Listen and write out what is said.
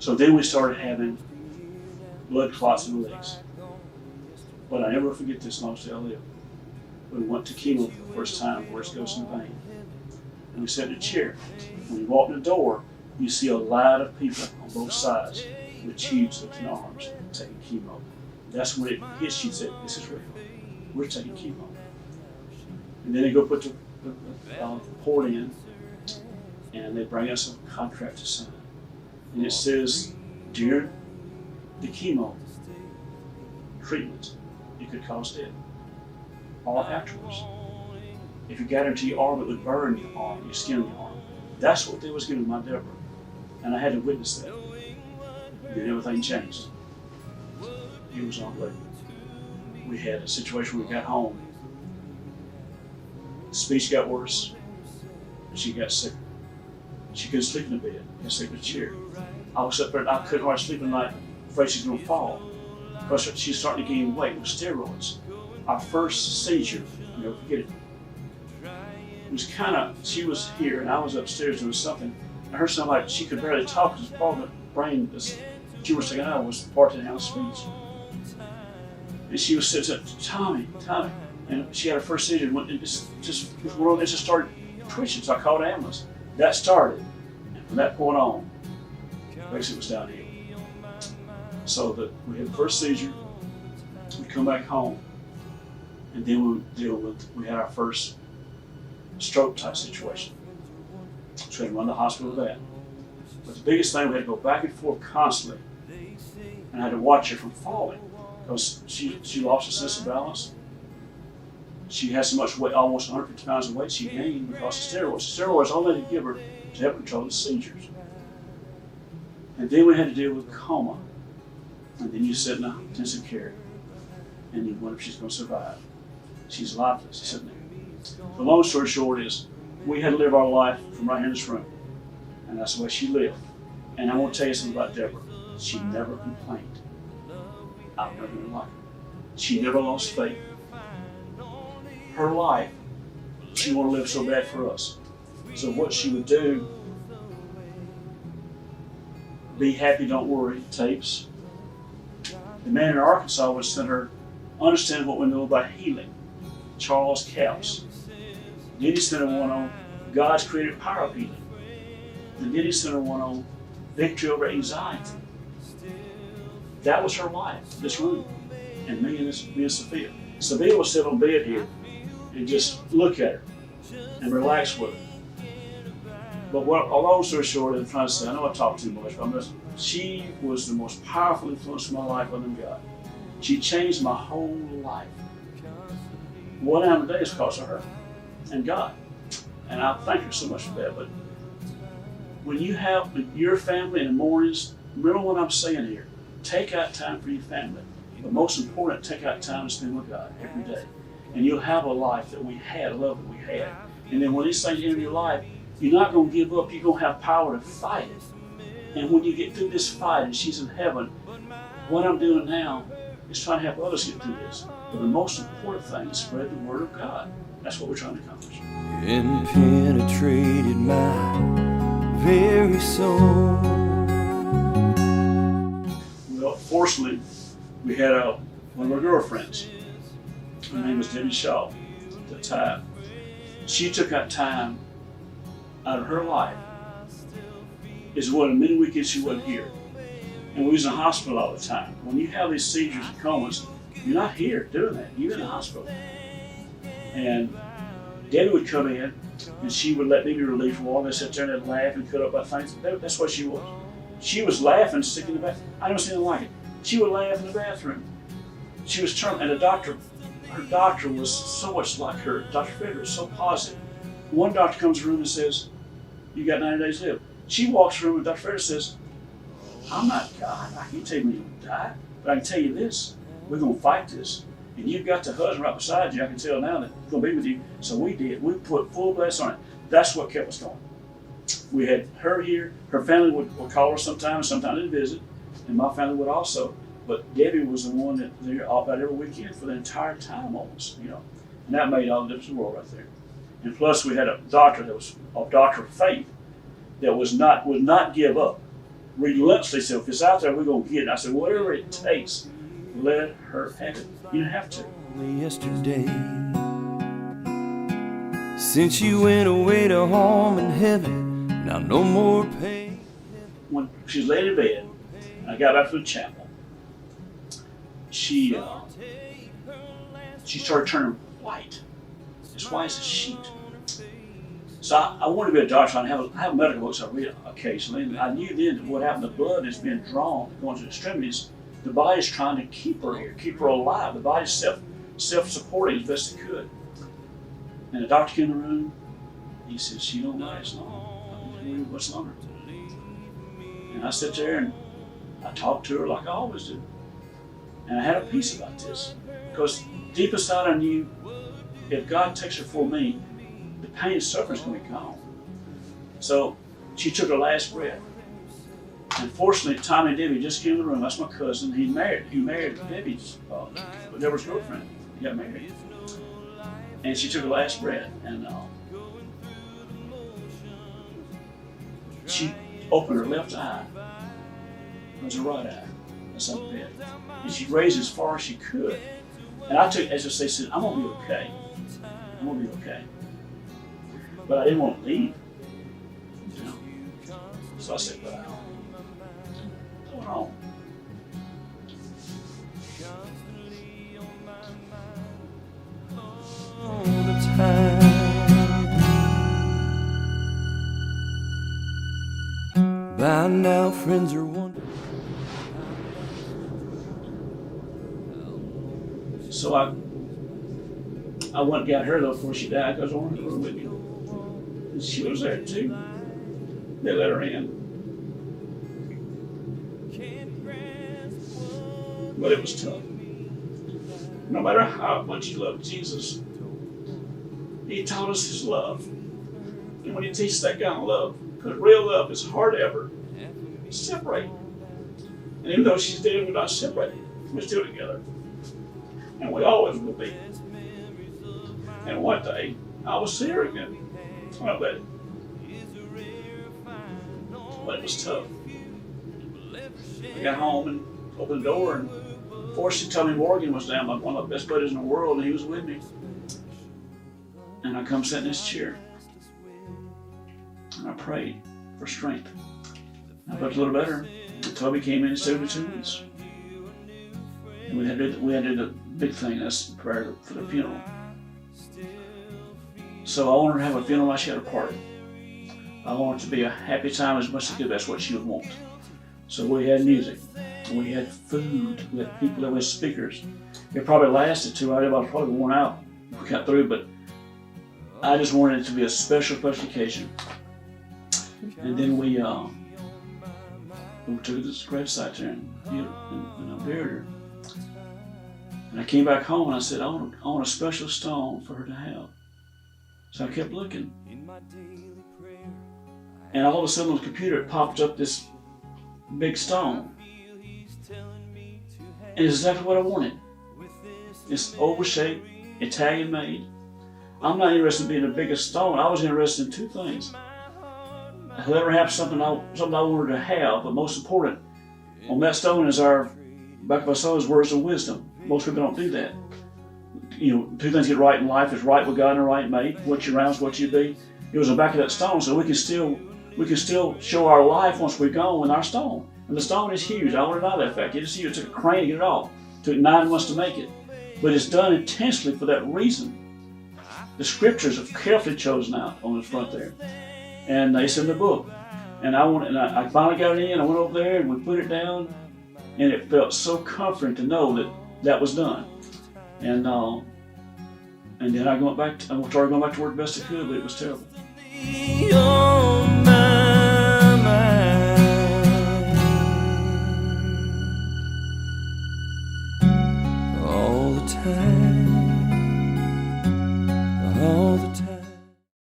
So then we started having blood clots in the legs. But I never forget this long as I live. We went to chemo for the first time, where it goes in the vein. And we sat in a chair. When you walk in the door, you see a lot of people on both sides with tubes looking arms taking chemo. That's when it hits you and said, this is real. We're taking chemo. And then they go put the port in, and they bring us a contract to sign. And it says, during the chemo treatment, it could cause death. Or afterwards. If you got into your arm, it would burn your arm, your skin on your arm. That's what they was giving my Deborah. And I had to witness that. And then everything changed. It was unbelievable. We had a situation where we got home. The speech got worse, and she got sicker. She couldn't sleep in the bed. She could sleep in a chair. I was up there and I couldn't hardly sleep at night, afraid she's going to fall. Because she's starting to gain weight with steroids. Our first seizure, I'll never forget it. It was she was here and I was upstairs doing something. I heard somebody, she could barely talk because part of the brain, this tumor sticking out was part of the speech. And she was saying, Tommy. And she had her first seizure and it just started twitching. So I called an ambulance. That started. And from that point on, basically it was downhill. So we had the first seizure, we come back home, and then we had our first stroke type situation. So we had to run to the hospital with that. But the biggest thing, we had to go back and forth constantly. And I had to watch her from falling because she lost her sense of balance. She had so much weight, almost 150 pounds of weight she gained because of steroids. Steroids only to give her to help control the seizures. And then we had to deal with coma. And then you sit in intensive care and you wonder if she's going to survive. She's lifeless, she's sitting there. The long story short is, we had to live our life from right here in this room. And that's the way she lived. And I want to tell you something about Deborah. She never complained. I've never been like her. She never lost faith. Her life, she wanted to live so bad for us. So what she would do, be happy, don't worry, tapes. The man in Arkansas would send her Understanding What We Know About Healing, Charles Capps. Then he sent her one on God's Creative Power of Healing. And then he sent her one on Victory Over Anxiety. That was her life, this room. And me and Sophia. Sophia will sit on bed here and just look at her and relax with her. But what a long story short, I'm trying to say, I know I talk too much, but she was the most powerful influence in my life other than God. She changed my whole life. What I am today is because of her and God. And I thank her so much for that. But when you have your family in the mornings, remember what I'm saying here. Take out time for your family. But most important, take out time to spend with God every day. And you'll have a life that we had, a love that we had. And then when these things enter your life, you're not going to give up. You're going to have power to fight it. And when you get through this fight and she's in heaven, what I'm doing now is trying to help others get through this. But the most important thing is spread the word of God. That's what we're trying to accomplish. And penetrated my very soul. Well, fortunately, we had one of our girlfriends. Her name was Debbie Shaw at the time. She took that time out of her life. Is what many weekends she wasn't here. And we was in the hospital all the time. When you have these seizures and comas, you're not here doing that. You're in the hospital. And Debbie would come in and she would let me be relieved from all. They sit there and laugh and cut up my things. That's what she was. She was laughing, sticking in the bathroom. I never seen anything like it. She would laugh in the bathroom. She was turning, and her doctor was so much like her. Dr. Federer was so positive. One doctor comes in the room and says, "You got 90 days to live." She walks in the room and Dr. Federer says, "I'm not God. I can't tell you when you'll die, but I can tell you this. We're going to fight this. And you've got the husband right beside you. I can tell now that he's going to be with you." So we did. We put full blast on it. That's what kept us going. We had her here. Her family would call her sometimes they'd visit. And my family would also. But Debbie was the one that was there about every weekend for the entire time almost, And that made all the difference in the world right there. And plus we had a doctor that was a doctor of faith that would not give up. relentlessly said, if it's out there, we're going to get it. I said, whatever it takes, let her have it. You don't have to. Yesterday, since you went away to home in heaven, now no more pain. When she was laid in bed, and I got back from the chapel, she started turning white, as white as a sheet. So I wanted to be a doctor. I have medical books I read occasionally, and I knew then that what happened, the blood is being drawn, going to the extremities. The body's trying to keep her here, keep her alive. The body's self-supporting as best it could. And the doctor came in the room. He said, she don't last long. I said, what's longer? And I sat there and I talked to her like I always do. And I had a peace about this. Because deep inside I knew if God takes her for me, the pain and suffering is going to be gone. So she took her last breath. And fortunately, Tommy and Debbie just came in the room. That's my cousin. He married Debbie's, Deborah's girlfriend. He got married. And she took her last breath. And she opened her left eye. It was her right eye. That's on the bed. And she raised as far as she could. And I took, as I say, said, I'm going to be okay. I'm going to be okay. But I didn't want to leave. You know? So I said, but what's going on? All the time. By now, friends are wondering. So I went and got her though before she died because I wanted her with me. And she was there too. They let her in. But it was tough. No matter how much you love Jesus, He taught us His love. And when He teaches that kind of love, because real love is hard to ever separate. And even though she's dead, we're not separated. We're still together. And we always will be. And one day, I will see her again. Well, but it was tough. I got home and opened the door, and fortunately, Tommy Morgan was down, like one of the best buddies in the world, and he was with me. And I come sit in this chair, and I prayed for strength. I felt a little better. And Toby came in and stayed for 2 weeks. And we had to do the big thing, that's prayer for the funeral. So I wanted her to have a funeral like she had a party. I wanted it to be a happy time as much as good. That's what she would want. So we had music, we had food, we had people, there was speakers. It probably lasted 2 hours. I was probably worn out. We got through, but I just wanted it to be a special occasion. And then we took this gravesite there and I buried her. And I came back home and I said, I want a special stone for her to have. So I kept looking. And all of a sudden on the computer it popped up this big stone. And it's exactly what I wanted. It's oval shaped, Italian made. I'm not interested in being the biggest stone. I was interested in 2 things. I'd let her have something I wanted her to have, but most important, on that stone is back of our stone is words of wisdom. Most people don't do that. 2 things get right in life is right with God and right mate. What you around is what you be. It was the back of that stone, so we can still show our life once we're gone with our stone. And the stone is huge. I want to know that fact. It took a crane to get it off. It took 9 months to make it. But it's done intentionally for that reason. The scriptures are carefully chosen out on the front there. And it's in the book. And I finally got it in. I went over there and we put it down. And it felt so comforting to know that was done. And then I started going back to work best I could, but it was terrible.